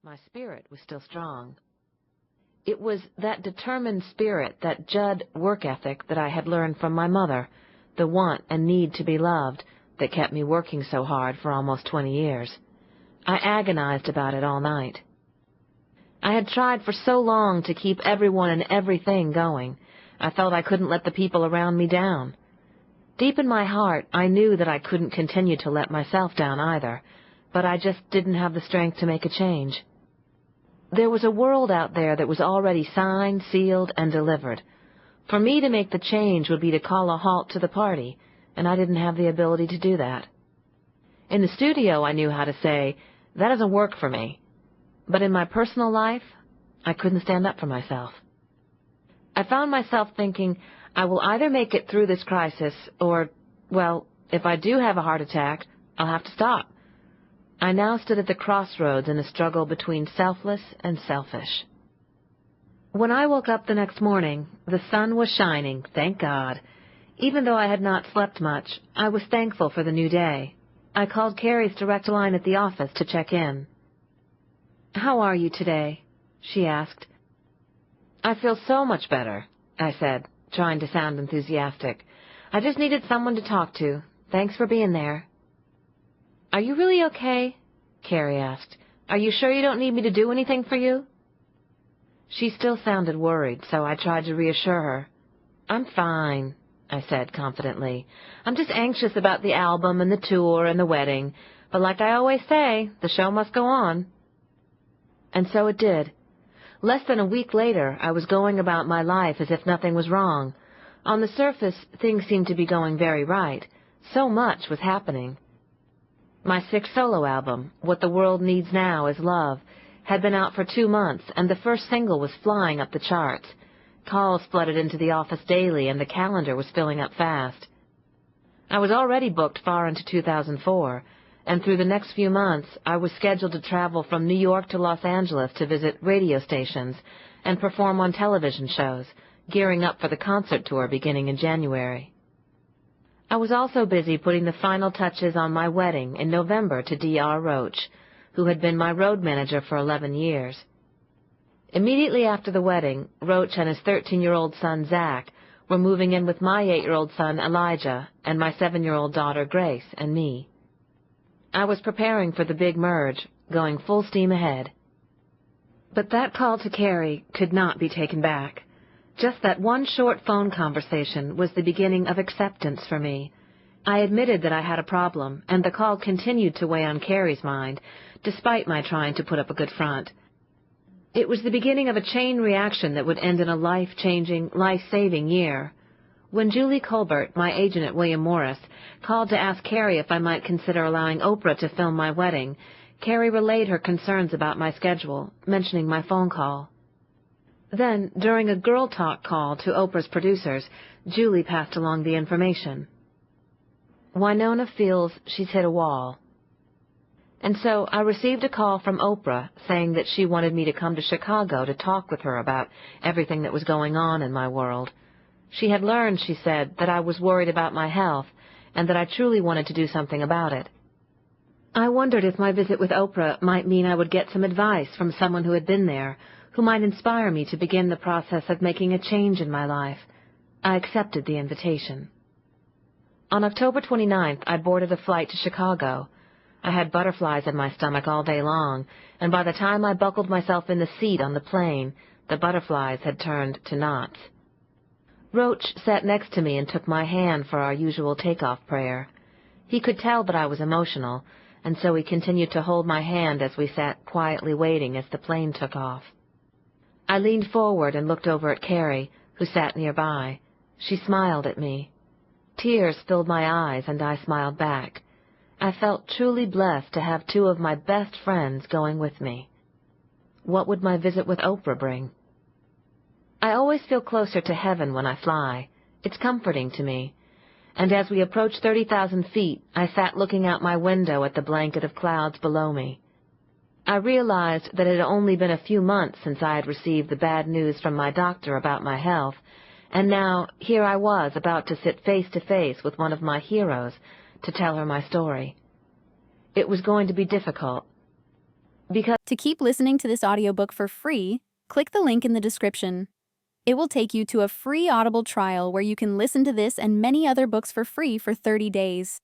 My spirit was still strong. It was that determined spirit, that Judd work ethic that I had learned from my mother, the want and need to be loved, that kept me working so hard for almost 20 years. I agonized about it all night. I had tried for so long to keep everyone and everything going. I felt I couldn't let the people around me down. Deep in my heart, I knew that I couldn't continue to let myself down either, but I just didn't have the strength to make a change. There was a world out there that was already signed, sealed, and delivered. For me to make the change would be to call a halt to the party, and I didn't have the ability to do that. In the studio, I knew how to say, "That doesn't work for me." But in my personal life, I couldn't stand up for myself. I found myself thinking, I will either make it through this crisis or, well, if I do have a heart attack, I'll have to stop. I now stood at the crossroads in a struggle between selfless and selfish. When I woke up the next morning, the sun was shining, thank God. Even though I had not slept much, I was thankful for the new day. I called Carrie's direct line at the office to check in. "How are you today?" she asked. "I feel so much better," I said, trying to sound enthusiastic. "I just needed someone to talk to. Thanks for being there." "Are you really okay?" Carrie asked. "Are you sure you don't need me to do anything for you?" She still sounded worried, so I tried to reassure her. "I'm fine," I said confidently. "I'm just anxious about the album and the tour and the wedding, but like I always say, the show must go on." And so it did. Less than a week later, I was going about my life as if nothing was wrong. On the surface, things seemed to be going very right. So much was happening. My 6th solo album, What the World Needs Now Is Love, had been out for 2 months, and the first single was flying up the charts. Calls flooded into the office daily, and the calendar was filling up fast. I was already booked far into 2004, and through the next few months, I was scheduled to travel from New York to Los Angeles to visit radio stations and perform on television shows, gearing up for the concert tour beginning in January. I was also busy putting the final touches on my wedding in November to D.R. Roach, who had been my road manager for 11 years. Immediately after the wedding, Roach and his 13-year-old son, Zach, were moving in with my 8-year-old son, Elijah, and my 7-year-old daughter, Grace, and me. I was preparing for the big merge, going full steam ahead. But that call to Carrie could not be taken back. Just that one short phone conversation was the beginning of acceptance for me. I admitted that I had a problem, and the call continued to weigh on Carrie's mind, despite my trying to put up a good front. It was the beginning of a chain reaction that would end in a life-changing, life-saving year. When Julie Colbert, my agent at William Morris, called to ask Carrie if I might consider allowing Oprah to film my wedding, Carrie relayed her concerns about my schedule, mentioning my phone call. Then, during a girl talk call to Oprah's producers, Julie passed along the information. "Wynonna feels she's hit a wall." And so I received a call from Oprah saying that she wanted me to come to Chicago to talk with her about everything that was going on in my world. She had learned, she said, that I was worried about my health and that I truly wanted to do something about it. I wondered if my visit with Oprah might mean I would get some advice from someone who had been there, who might inspire me to begin the process of making a change in my life. I accepted the invitation. On October 29th, I boarded a flight to Chicago. I had butterflies in my stomach all day long, and by the time I buckled myself in the seat on the plane, the butterflies had turned to knots. Roach sat next to me and took my hand for our usual takeoff prayer. He could tell that I was emotional, and so he continued to hold my hand as we sat quietly waiting as the plane took off. I leaned forward and looked over at Carrie, who sat nearby. She smiled at me. Tears filled my eyes, and I smiled back. I felt truly blessed to have 2 of my best friends going with me. What would my visit with Oprah bring? I always feel closer to heaven when I fly. It's comforting to me. And as we approached 30,000 feet, I sat looking out my window at the blanket of clouds below me. I realized that it had only been a few months since I had received the bad news from my doctor about my health, and now here I was about to sit face to face with one of my heroes to tell her my story. It was going to be difficult. Because To keep listening to this audiobook for free, click the link in the description. It will take you to a free Audible trial where you can listen to this and many other books for free for 30 days.